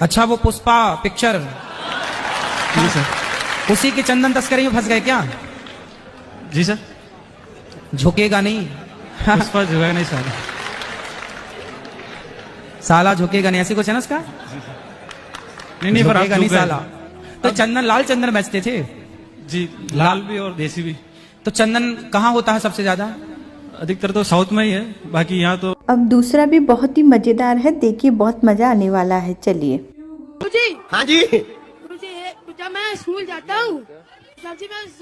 अच्छा वो पुष्पा पिक्चर, जी सर। उसी के चंदन तस्करी में फंस गए क्या? जी सर। झुकेगा नहीं पुष्पा झुकेगा नहीं साला। साला झुकेगा नहीं, ऐसी कुछ है ना उसका? नहीं पर आप झुकेगा नहीं झुक गए। साला। तो चंदन, लाल चंदन बेचते थे जी, लाल भी और देसी भी। तो चंदन कहाँ होता है सबसे ज्यादा? अधिकतर तो साउथ में ही है, बाकी यहाँ तो। अब दूसरा भी बहुत ही मजेदार है, देखिए बहुत मजा आने वाला है। चलिए। गुरुजी। हाँ जी। गुरुजी, जब मैं स्कूल जाता हूँ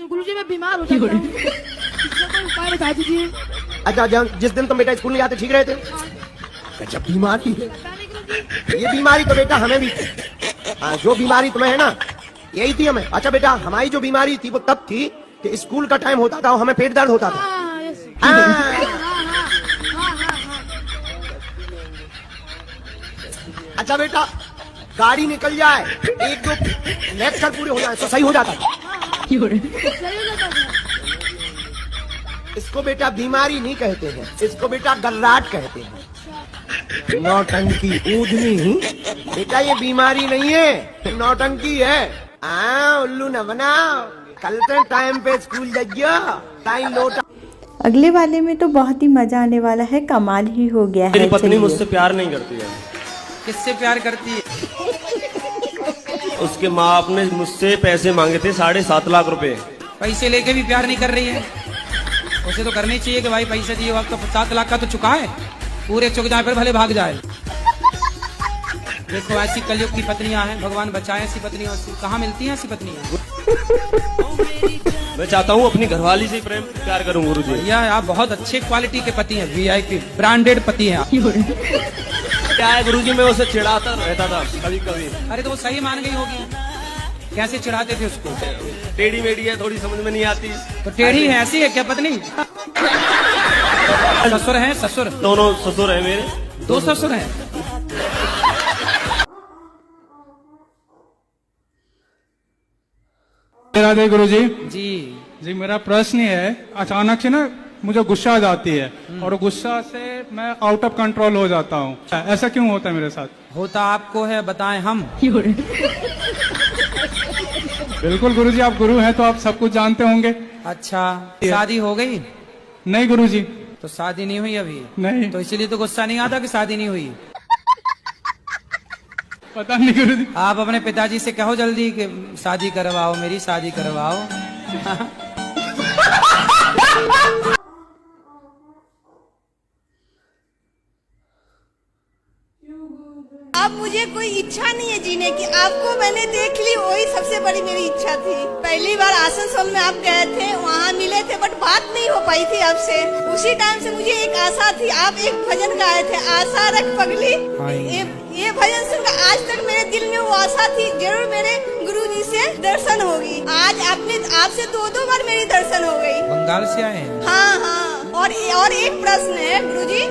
गुरुजी मैं बीमार हो जाता हूँ, इसका कोई उपाय बता दीजिए। अच्छा, जिस दिन तुम बेटा स्कूल नहीं जाते ठीक रहे थे? अच्छा, बीमारी है ये। बीमारी तो बेटा हमें भी, जो बीमारी तुम्हें है ना यही थी हमें। अच्छा बेटा, हमारी जो बीमारी थी वो तब थी कि स्कूल का टाइम होता था और हमें पेट दर्द होता था। अच्छा बेटा, गाड़ी निकल जाए, एक दो लेक्चर पूरे हो जाए तो सही हो जाता था। इसको बेटा बीमारी नहीं कहते हैं, इसको बेटा गर्राट कहते हैं। नौटंकी ऊधनी बेटा, ये बीमारी नहीं है, नौटंकी है। उल्लू न बनाओ, कल से टाइम पे स्कूल जाइयो, टाइम लोटा। अगले वाले में तो बहुत ही मजा आने वाला है, कमाल ही हो गया है। मेरी पत्नी चलिए। मुझसे प्यार नहीं करती है। किससे प्यार करती है? उसके माँ बाप ने मुझसे पैसे मांगे थे 7.5 लाख रुपए। पैसे लेके भी प्यार नहीं कर रही है? उसे तो करनी चाहिए कि भाई पैसे दिए वक्त तो 7 लाख का तो चुका है, पूरे चुक जाए फिर भले भाग जाए। देखो ऐसी कलयुग की पत्नियां हैं, भगवान बचाए ऐसी पत्नियों से। कहाँ मिलती हैं ऐसी पत्नियां? मैं चाहता हूँ अपनी घरवाली से प्रेम प्यार करूँ गुरुजी। भैया आप बहुत अच्छे क्वालिटी के पति हैं, वीआईपी ब्रांडेड पति हैं आप। क्या है गुरुजी, मैं उसे चिढ़ाता रहता था कभी कभी। अरे तो वो सही मान गई होगी, कैसे चिढ़ाते थे उसको? टेढ़ी मेढ़ी है, थोड़ी समझ में नहीं आती। तो टेढ़ी है, ऐसी है क्या पत्नी? ससुर है ससुर? दोनों ससुर है मेरे। 2 ससुर हैं? राधे गुरुजी। जी जी, मेरा प्रश्न ये है, अचानक से ना मुझे गुस्सा आ जाती है और गुस्सा से मैं आउट ऑफ कंट्रोल हो जाता हूँ। ऐसा क्यों होता है मेरे साथ? होता आपको है, बताएं हम? बिल्कुल गुरुजी, आप गुरु हैं तो आप सब कुछ जानते होंगे। अच्छा, शादी हो गई? नहीं गुरुजी। तो शादी नहीं हुई अभी? नहीं। तो इसीलिए तो गुस्सा नहीं आता कि शादी नहीं हुई। पता नहीं गुरुजी। आप अपने पिताजी से कहो जल्दी कि शादी करवाओ, मेरी शादी करवाओ। अब मुझे कोई इच्छा नहीं है जीने की, आपको मैंने देख ली, वही सबसे बड़ी मेरी इच्छा थी। पहली बार आसनसोल में आप गए थे, वहाँ मिले थे, बट बात नहीं हो पाई थी आपसे। उसी टाइम से मुझे एक आशा थी, आप एक भजन गाए थे, आशा रख पगली। ये भजन सुनकर आज तक मेरे दिल में वो आशा थी, जरूर मेरे गुरुजी से दर्शन होगी। आज आपसे 2 बार मेरी दर्शन हो गई। बंगाल से आए हैं? हाँ। और एक प्रश्न है गुरुजी,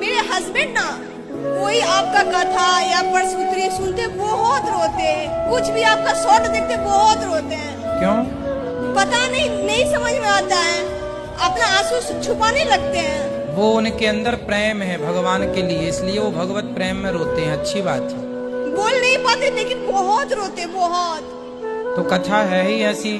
मेरे हस्बैंड ना कोई आपका कथा या परसूत्री सुनते बहुत रोते हैं, कुछ भी आपका शॉर्ट देखते बहुत रोते हैं। क्यों? पता नहीं समझ में आता है, अपना आंसू छुपाने लगते हैं। वो उनके अंदर प्रेम है भगवान के लिए, इसलिए वो भगवत प्रेम में रोते हैं। अच्छी बात है। बोल नहीं पाते लेकिन बहुत रोते, बहुत। तो कथा है ही ऐसी,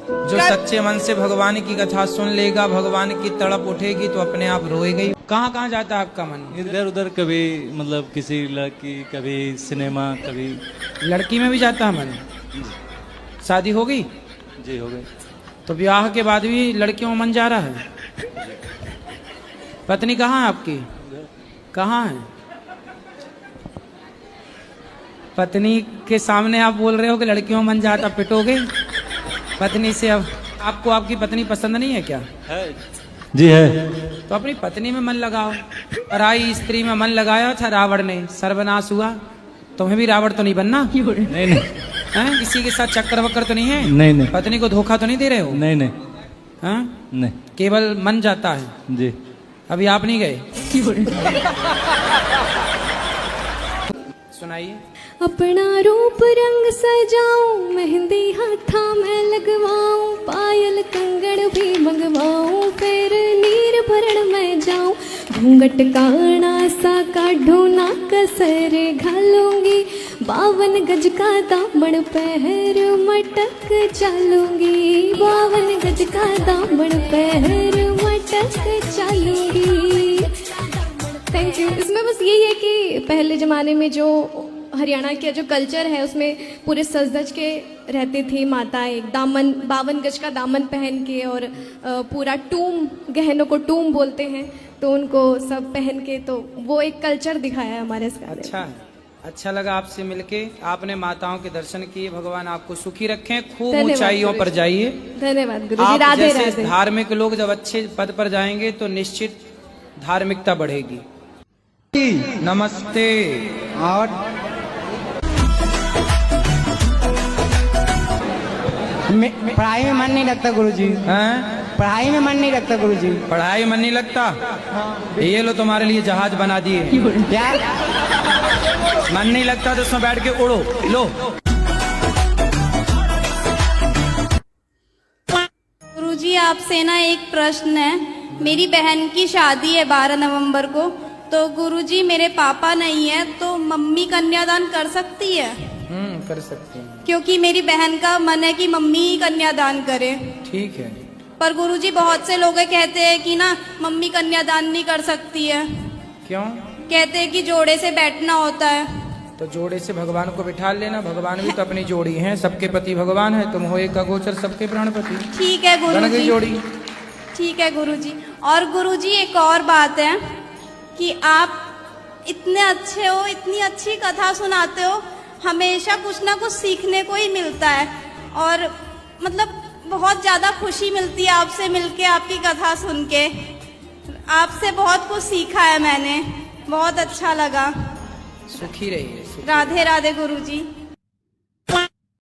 जो सच्चे मन से भगवान की कथा सुन लेगा, भगवान की तड़प उठेगी तो अपने आप रोएगा ही। कहाँ कहाँ जाता है आपका मन? इधर उधर, कभी मतलब किसी लड़की, कभी सिनेमा, कभी। लड़की में भी जाता है मन? शादी हो गई? जी हो गई। तो विवाह के बाद भी लड़कियों में मन जा रहा है? पत्नी कहाँ है आपकी? कहाँ है पत्नी? के सामने आप बोल रहे हो कि लड़कियों में मन जाता, पिटोगे पत्नी से। अब आपको आपकी पत्नी पसंद नहीं है क्या? है जी, है। तो अपनी पत्नी में मन लगाओ। पराई स्त्री में मन लगाया था रावण ने, सर्वनाश हुआ। तुम्हें भी रावण तो नहीं बनना? नहीं। हैं? किसी के साथ चक्कर वक्कर तो नहीं है? नहीं। पत्नी को धोखा तो नहीं दे रहे हो? नहीं। हैं? नहीं। केवल मन जाता है? जी। अभी आप नहीं गए? सुनाइए। अपना रूप रंग सजाऊं, मेहंदी हाथा में लगवाऊं, पायल कंगड़ भी मंगवाऊं, फिर नीर भरण में जाऊं, घूंघट काना सा काढो ना कसर घालूंगी, 52 गज का दामन पैर मटक चलूंगी, 52 गज का दामन पैर मटक चलूंगी। Thank you. इसमें बस यही है कि पहले ज़माने में जो हरियाणा का जो कल्चर है उसमें पूरे सज धज के रहती थी माताएं, दामन 52 गज का दामन पहन के, और पूरा टूम, गहनों को टूम बोलते हैं, तो उनको सब पहन के, तो वो एक कल्चर दिखाया है हमारे इस गाने में। अच्छा लगा आपसे मिलके। आपने माताओं के दर्शन किए, भगवान आपको सुखी रखें, खूब धन्यवाद ऊंचाइयों पर गुरुजी। जाइए। धन्यवाद गुरुजी। आप राधे जैसे राधे। धार्मिक लोग जब अच्छे पद पर जाएंगे तो निश्चित धार्मिकता बढ़ेगी। नमस्ते। और पढ़ाई में मन नहीं लगता गुरुजी, हैं? पढ़ाई में मन नहीं लगता गुरुजी। पढ़ाई मन नहीं लगता? ये लो तुम्हारे लिए जहाज बना दिए। क्या मन नहीं लगता तो उसमें बैठ के उड़ो। लो। गुरुजी आपसे ना एक प्रश्न है। मेरी बहन की शादी है 12 नवंबर को, तो गुरुजी मेरे पापा नहीं है, तो मम्मी कन्यादान कर सकती है? कर सकते हैं। क्योंकि मेरी बहन का मन है कि मम्मी ही कन्यादान करे। ठीक है। पर गुरुजी बहुत से लोग कहते हैं कि ना मम्मी कन्यादान नहीं कर सकती है। क्यों? कहते हैं कि जोड़े से बैठना होता है। तो जोड़े से भगवान को बिठा लेना, भगवान भी तो अपनी जोड़ी हैं, सबके पति भगवान है, तुम हो एक अगोचर सबके प्राणपति। ठीक है बन गई गुरुजी। जोड़ी। ठीक है गुरुजी। और गुरुजी एक और बात है कि आप इतने अच्छे हो, इतनी अच्छी कथा सुनाते हो, हमेशा कुछ ना कुछ सीखने को ही मिलता है, और मतलब बहुत ज़्यादा खुशी मिलती है आपसे मिलके, आपकी कथा सुन के। आपसे बहुत कुछ सीखा है मैंने, बहुत अच्छा लगा। सुखी रहिए। राधे राधे गुरुजी।